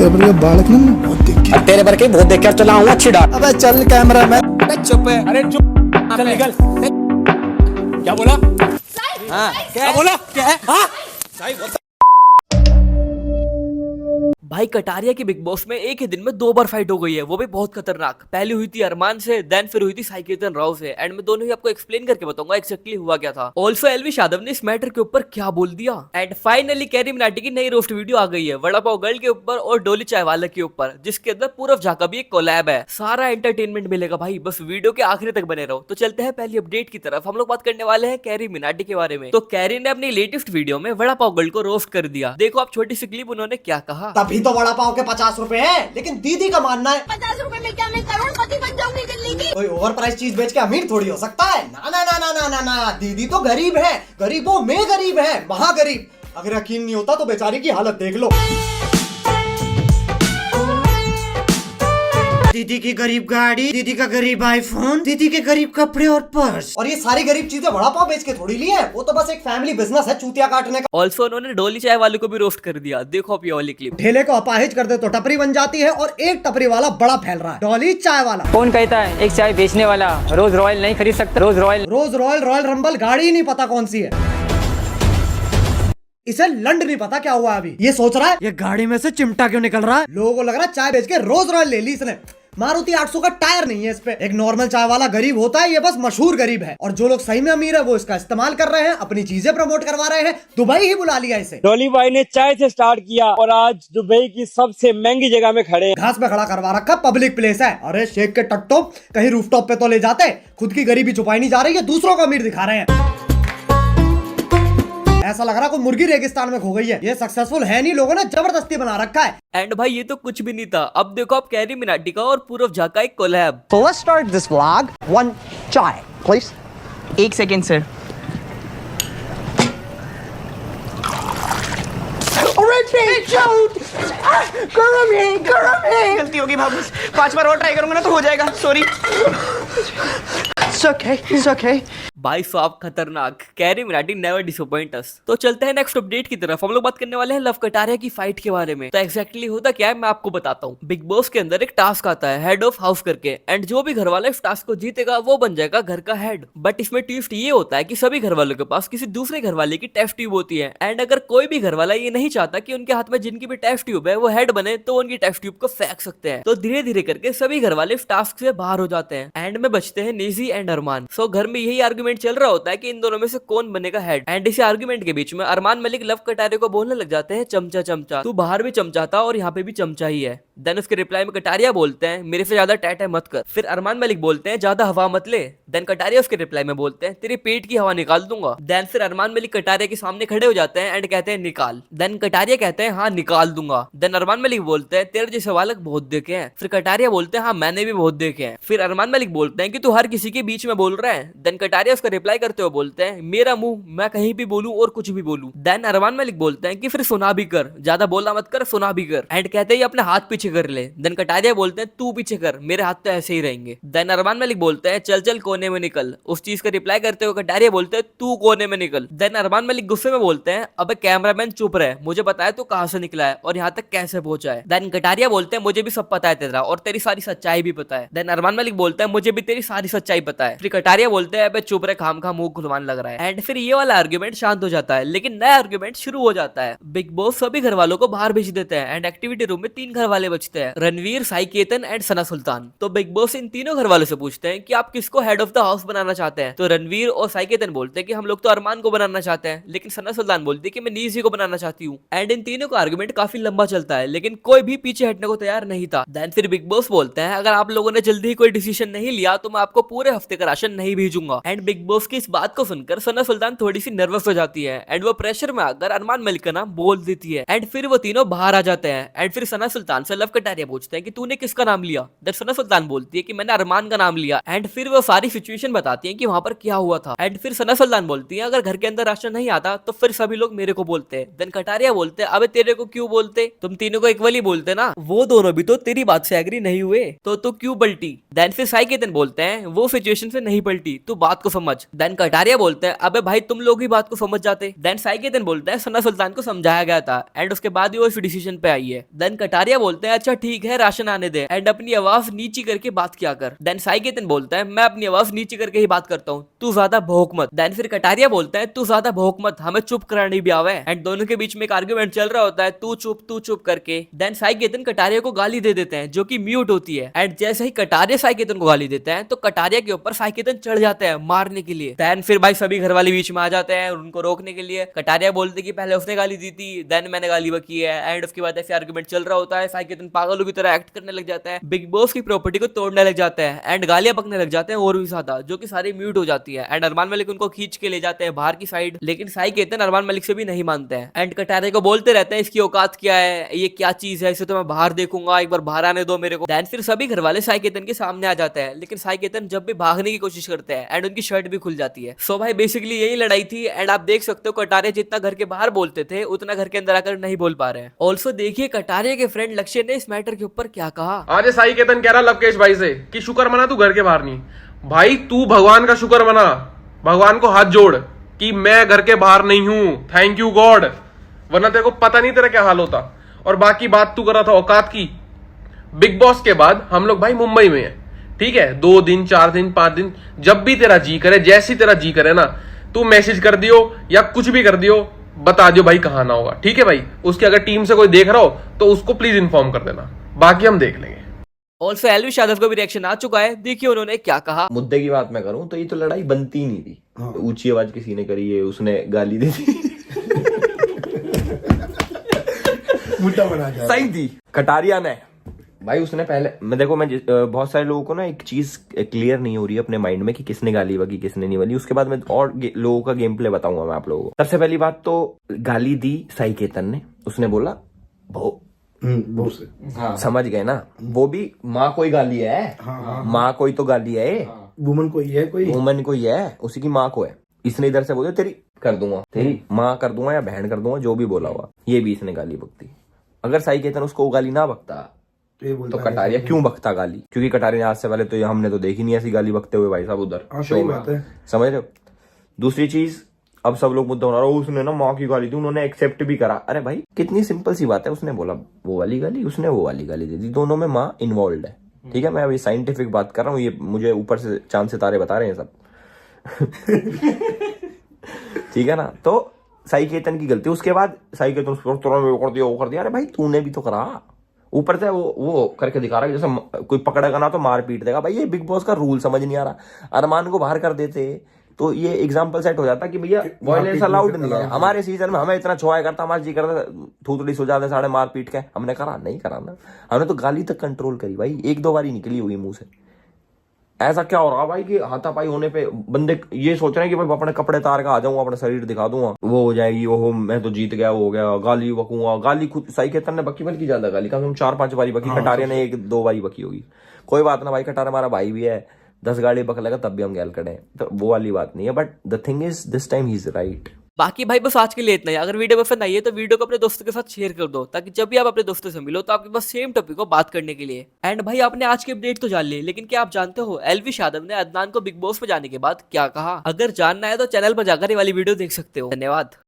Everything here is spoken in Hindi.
बालक ना बहुत देख अब तेरे भर के बहुत देख कर चला हूँ अच्छी डाल। अबे चल कैमरा मैन। अरे चुप है, अरे चुप, चल निकल। क्या बोला? हाँ क्या बोला? क्या है? हाँ भाई कटारिया की बिग बॉस में एक ही दिन में 2 बार फाइट हो गई है, वो भी बहुत खतरनाक। पहली हुई थी अरमान से, देन फिर हुई थी साई केतन राव से। एंड मैं दोनों ही आपको एक्सप्लेन करके बताऊंगा एक्जैक्टली हुआ क्या था। ऑल्सो एलविश यादव ने इस मैटर के ऊपर क्या बोल दिया। एंड फाइनली कैरी मिनाटी की नई रोस्ट वीडियो आ गई है वड़ा पाव गर्ल के ऊपर और डोली चायवाला के ऊपर, जिसके अंदर पूरव झा का भी एक कोलैब है। सारा एंटरटेनमेंट मिलेगा भाई, बस वीडियो के आखिरी तक बने रहो। तो चलते हैं पहली अपडेट की तरफ। हम लोग बात करने वाले हैं कैरी मिनाटी के बारे में। तो कैरी ने अपनी लेटेस्ट वीडियो में वड़ा पाव गर्ल को रोस्ट कर दिया। देखो आप छोटी सी क्लिप उन्होंने क्या कहा। तभी तो वड़ा पाव के 50 रुपए है, लेकिन दीदी का मानना है 50 रुपए में क्या मैं करोड़पति बन जाऊंगी दिल्ली की। कोई ओवर प्राइस चीज बेच के अमीर थोड़ी हो सकता है। ना ना ना ना ना ना ना, दीदी तो गरीब है, गरीबों में गरीब है, महागरीब। अगर यकीन नहीं होता तो बेचारी की हालत देख लो। दीदी की गरीब गाड़ी, दीदी का गरीब आईफोन, दीदी के गरीब कपड़े और पर्स, और ये सारी गरीब चीजें वड़ा पाव बेच के थोड़ी ली है। वो तो बस एक फैमिली बिजनेस है चूतिया काटने का। ऑल्सो उन्होंने डोली चाय वाले को भी रोस्ट कर दिया। देखो आप ये वाली क्लिप। ठेले को अपाहिज कर दे तो टपरी बन जाती है, और एक टपरी वाला बड़ा फैल रहा है। डॉली चाय वाला। कौन कहता है एक चाय बेचने वाला रोज रॉयल नहीं खरीद सकता? रोज रॉयल रॉयल रंबल गाड़ी ही नहीं पता कौन सी है। इसे लंड नहीं पता क्या हुआ अभी। ये सोच रहा है ये गाड़ी में से चिमटा क्यों निकल रहा है। लोगों को लग रहा है चाय बेच के रोज रॉयल ले ली इसने। मारुति 800 का टायर नहीं है इस पे। एक नॉर्मल चाय वाला गरीब होता है, ये बस मशहूर गरीब है। और जो लोग सही में अमीर है वो इसका इस्तेमाल कर रहे हैं, अपनी चीजें प्रमोट करवा रहे हैं। दुबई ही बुला लिया इसे। डॉली भाई ने चाय से स्टार्ट किया और आज दुबई की सबसे महंगी जगह में खड़े। घास पे खड़ा करवा रखा, पब्लिक प्लेस है। अरे शेख के टट्टो कहीं रूफटॉप पे तो ले जाते। खुद की गरीबी छुपाई नहीं जा रही है, दूसरों को अमीर दिखा रहे हैं। ऐसा लग रहा है कोई मुर्गी रेगिस्तान में खो गई है। ये सक्सेसफुल है नहीं, लोगों ने जबरदस्ती बना रखा है। एंड भाई ये तो कुछ भी नहीं था। अब देखो आप कैरी मिनाटी का और पूरव झा का एक collab. So let's start this vlog. One chai, please. 1 second sir. गलती होगी भाभी, 5 बार और ट्राई करूंगा ना तो हो जाएगा। Sorry. It's okay. It's okay. भाई साहब खतरनाक। कैरी मिनाटी नेवर डिसअपॉइंट अस। तो चलते हैं नेक्स्ट अपडेट की तरफ। हम लोग बात करने वाले हैं लव कटारिया की फाइट के बारे में। तो एक्जैक्टली होता क्या है मैं आपको बताता हूँ। बिग बॉस के अंदर एक टास्क आता है हेड ऑफ हाउस करके, एंड जो भी घर वाला इस टास्क को जीतेगा वो बन जाएगा घर का हेड। बट इसमें ट्विस्ट ये होता है कि सभी घर वालों के पास किसी दूसरे घर वाले की टेस्ट ट्यूब होती है। एंड अगर कोई भी घर वाला ये नहीं चाहता कि उनके हाथ में जिनकी भी टेस्ट ट्यूब है वो हेड बने, तो उनकी टेस्ट ट्यूब को फेंक सकते हैं। तो धीरे धीरे करके सभी घर वाले इस टास्क से बाहर हो जाते हैं। एंड में बचते हैं निजी एंड अरमान। सो घर में यही आर्गुमेंट चल रहा होता है कि इन दोनों में से कौन बनेगा हेड। एंड इसी आर्गुमेंट के बीच में अरमान मलिक लव कटारिया को बोलने लग जाते हैं चमचा चमचा, तू बाहर भी चमचा था और यहाँ पे भी चमचा ही है। देन उसके रिप्लाई में कटारिया बोलते हैं मेरे से ज्यादा टैट मत कर। फिर अरमान मलिक बोलते हैं ज्यादा हवा मत ले। देन कटारिया उसके रिप्लाई में बोलते हैं तेरे पेट की हवा निकाल दूंगा। देन फिर अरमान मलिक कटारिया के सामने खड़े हो जाते हैं एंड कहते हैं निकाल। देन कटारिया कहते हैं हाँ निकाल दूंगा। देन अरमान मलिक बोलते हैं तेरे जैसे बालक बहुत देखे हैं। फिर कटारिया बोलते हैं हाँ मैंने भी बहुत देखे हैं। फिर अरमान मलिक बोलते हैं कि तू हर किसी के बीच में बोल रहा है। देन कटारिया उसका रिप्लाई करते हुए बोलते हैं मेरा मुंह मैं कहीं भी बोलूं और कुछ भी बोलूं। देन अरमान मलिक बोलते हैं कि फिर सुना भी कर, ज्यादा बोलना मत कर, सुना भी कर। एंड कहते हैं अपने हाथ पीछे कर ले। देन कटारिया बोलते हैं तू पीछे कर, मेरे हाथ तो ऐसे ही रहेंगे। देन अरमान मलिक बोलते हैं चल चल कोने में निकल। उस चीज का रिप्लाई करते हुए कटारिया बोलते हैं तू कोने में निकल। देन अरमान मलिक गुस्से में बोलते हैं अबे कैमरामैन चुप रहे, मुझे पता है तू कहां से निकला है और यहाँ तक कैसे पहुंचा है। देन कटारिया बोलते हैं मुझे भी सब पता है तेरा और तेरी सारी सच्चाई भी पता है। देन अरमान मलिक बोलता है मुझे भी तेरी सारी सच्चाई पता है। फिर कटारिया बोलते हैं अबे चुप रहे, खाम खा मुंह खुलवाने लग रहा है। एंड फिर ये वाला आर्गुमेंट शांत हो जाता है, लेकिन नया आर्गुमेंट शुरू हो जाता है। बिग बॉस सभी घर वालों को बाहर भेज देते हैं एंड एक्टिविटी रूम में 3 घर वाले बचते हैं, रणवीर, साई केतन एंड सना सुल्तान। तो बिग बॉस इन तीनों घर वालों से पूछते हैं कि आप किसको हेड ऑफ द हाउस बनाना चाहते हैं। तो रणवीर और साई केतन बोलते हैं कि हम लोग तो अरमान को बनाना चाहते हैं, लेकिन सना सुल्तान बोलती है कि मैं नीजी को बनाना चाहती हूँ। एंड इन तीनों का आर्गुमेंट काफी लंबा चलता है, लेकिन कोई भी पीछे हटने को तैयार नहीं था। देन फिर बिग बॉस बोलते हैं अगर आप लोगों ने जल्दी ही कोई डिसीजन नहीं लिया तो मैं आपको पूरे हफ्ते का राशन नहीं भेजूंगा। एंड बिग बॉस की इस बात को सुनकर सना सुल्तान थोड़ी सी नर्वस हो जाती है एंड वो प्रेशर में आकर अरमान मलिक का नाम बोल देती है। एंड फिर वो तीनों बाहर आ जाते हैं। एंड फिर सना सुल्तान से लव कटारिया पूछते हैं कि तूने किसका नाम लिया। देन सना सुल्तान बोलती है कि मैंने अरमान का नाम लिया। एंड फिर वो सारी सिचुएशन बताती है कि वहां पर क्या हुआ था। एंड फिर सना सुल्तान बोलती है अगर घर के अंदर राशन नहीं आता तो फिर सभी लोग मेरे को बोलते हैं। देन कटारिया बोलते हैं अबे तेरे को क्यों बोलते, तुम तीनों को इक्वली बोलते ना, वो दोनों भी तो तेरी बात से एग्री नहीं हुए तो तू क्यों पलटी। देन फिर साई केतन बोलते हैं वो सिचुएशन से नहीं पलटी, तू बात को समझ। मच। देन कटारिया बोलते हैं अबे भाई तुम लोग ही बात को समझ जाते। देन साइकेतन बोलते हैं सना सुल्तान को समझाया गया था एंड उसके बाद ही वो इस डिसीजन पे आई है। देन कटारिया बोलते हैं अच्छा ठीक है राशन आने दे एंड अपनी आवाज नीची करके बात किया कर। देन साइकेतन बोलता है मैं अपनी आवाज नीची करके ही बात करता हूँ, तू ज्यादा भौंक मत। देन फिर कटारिया बोलता है तू ज्यादा भौंक मत, हमें चुप करानी भी आवे। एंड दोनों के बीच में एक आर्गुमेंट चल रहा होता है तू चुप करके। देन साइकेतन कटारिया को गाली दे देते हैं जो कि म्यूट होती है एंड जैसे ही कटारिया साइकेतन को गाली देते हैं तो कटारिया के ऊपर साइकेतन चढ़ जाते हैं मारने के लिए। देन फिर भाई सभी घर वाले बीच में आ जाते हैं उनको रोकने के लिए। कटारिया बोलते कि पहले उसने गाली दी थी देन मैंने गाली बकी है एंड उसके बाद ऐसे आर्गुमेंट चल रहा होता है। साइकेतन पागलों की तरह एक्ट करने लग जाता है, बिग बॉस की प्रॉपर्टी को तोड़ने लग जाते हैं एंड गालियां बकने लग जाते हैं और भी ज्यादा, जो कि सारी म्यूट हो जाती है। एंड अरमान मलिक उनको खींच के ले जाते हैं बाहर की साइड, लेकिन साइकेतन अरमान मलिक से भी नहीं मानते हैं एंड कटारिया को बोलते रहते हैं इसकी औकात क्या है, ये क्या चीज है, इसे तो मैं बाहर देखूंगा, एक बार बाहर आने दो मेरे को। देन फिर सभी घर वाले साइकेतन के सामने आ जाते हैं, लेकिन साइकेतन जब भी भागने की कोशिश करते हैं एंड उनकी शर्ट भी खुल जाती है। सो भाई बेसिकली यही लड़ाई थी एंड आप देख सकते हो कटारिया जितना घर के बाहर बोलते थे उतना घर के अंदर आकर नहीं बोल पा रहे हैं। ऑल्सो देखिए कटारिया के फ्रेंड लक्ष्य ने इस मैटर के ऊपर क्या कहा। आज साइकेतन कह रहा लवकेश भाई से कि शुक्र मना तू घर के बाहर नहीं। भाई तू भगवान का शुक्र मना, भगवान को हाथ जोड़ कि मैं घर के बाहर नहीं हूं, थैंक यू गॉड, वरना तेरे को पता नहीं तेरा क्या हाल होता। और बाकी बात तू कर रहा था औकात की, बिग बॉस के बाद हम लोग भाई मुंबई में है, ठीक है, 2 दिन 4 दिन 5 दिन जब भी तेरा जी करे, जैसी तेरा जी करे ना, तू मैसेज कर दियो या कुछ भी कर दियो, बता दियो भाई कहां ना होगा, ठीक है भाई। उसके अगर टीम से कोई देख रहा हो तो उसको प्लीज इन्फॉर्म कर देना, बाकी हम देख लेंगे। ऑल्सो एलविश यादव को भी रिएक्शन आ चुका है, देखिए उन्होंने क्या कहा। मुद्दे की बात मैं करूं तो ये तो लड़ाई बनती ही नहीं थी। ऊंची आवाज किसी ने करी है, उसने गाली दी थी मुद्दा बना दिया। सही थी कटारिया ने भाई, उसने पहले मैं देखो मैं बहुत सारे लोगों को ना एक चीज क्लियर नहीं हो रही है अपने माइंड में कि किसने गाली बकी किसने नहीं बकी। उसके बाद मैं और लोगों का गेम प्ले बताऊंगा मैं आप लोगों को। सबसे पहली बात तो गाली दी साइकेतन ने, उसने बोला हाँ। समझ गए ना, वो भी माँ कोई गाली है, माँ कोई तो गाली है, वुमन कोई है, कोई वुमन कोई है, उसी की माँ को है। इसने इधर से बोले तेरी कर दूंगा, तेरी माँ कर दूंगा या बहन कर दूंगा, जो भी बोला हुआ, ये भी इसने गाली बकती। अगर साइकेतन उसको गाली ना बकता तो कटारिया क्यों बकता गाली, क्योंकि कटारिया आज से पहले तो हमने तो देखी नहीं ऐसी गाली बकते हुए भाई साहब उधर। सही बात है, समझ रहे हो। दूसरी चीज, अब सब लोग मुद्दा बना रहे हो उसने ना माँ की गाली दी, उन्होंने एक्सेप्ट भी करा। अरे भाई कितनी सिंपल सी बात है, उसने बोला वो वाली गाली, उसने वो वाली गाली दे दी, दोनों में माँ इन्वॉल्व है, ठीक है। मैं अभी साइंटिफिक बात कर रहा हूँ, ये मुझे ऊपर से चांद सितारे बता रहे हैं सब ठीक है ना। तो साइकेतन की गलती, उसके बाद साइकेतन कर दिया वो कर दिया। अरे भाई तूने भी तो करा, ऊपर से वो करके दिखा रहा है जैसे कोई पकड़ेगा ना तो मार पीट देगा। भाई ये बिग बॉस का रूल समझ नहीं आ रहा। अरमान को बाहर कर देते तो ये एग्जाम्पल सेट हो जाता कि भैया वॉयलेंस अलाउड नहीं है हमारे सीजन में। हमें इतना छोया करता, हमारा जी करता थूथड़ी सो जाते साढ़े मार पीट के, हमने करा नहीं करा ना, हमने तो गाली तक कंट्रोल करी भाई, 1-2 बार ही निकली हुई मुंह से। ऐसा क्या हो रहा भाई कि हाथापाई होने पे बंदे ये सोच रहे हैं कि भाई अपने कपड़े तार का आ जाऊंगा, अपना शरीर दिखा दूंगा, वो हो जाएगी, वो मैं तो जीत गया, वो हो गया, गाली बकूंगा। गाली खुद साइकेतन ने बकी, बल्कि ज्यादा गाली, कम से कम 4-5 बारी बकी। कटारिया ने 1-2 बारी बकी होगी। कोई बात ना भाई, कटारिया हमारा भाई भी है, 10 गाड़ी बक लगा तब भी हम गैल करें, तो वो वाली बात नहीं है। But the thing is this time he is right. बाकी भाई बस आज के लिए इतना ही। अगर वीडियो पसंद आई है तो वीडियो को अपने दोस्तों के साथ शेयर कर दो, ताकि जब भी आप अपने दोस्तों से मिलो तो आपके पास सेम टॉपिक को बात करने के लिए। एंड भाई आपने आज की अपडेट तो जान ली, लेकिन क्या आप जानते हो एलविश यादव ने अदनान को बिग बॉस में जाने के बाद क्या कहा? अगर जानना है तो चैनल पर जाकर ये वाली वीडियो देख सकते हो। धन्यवाद।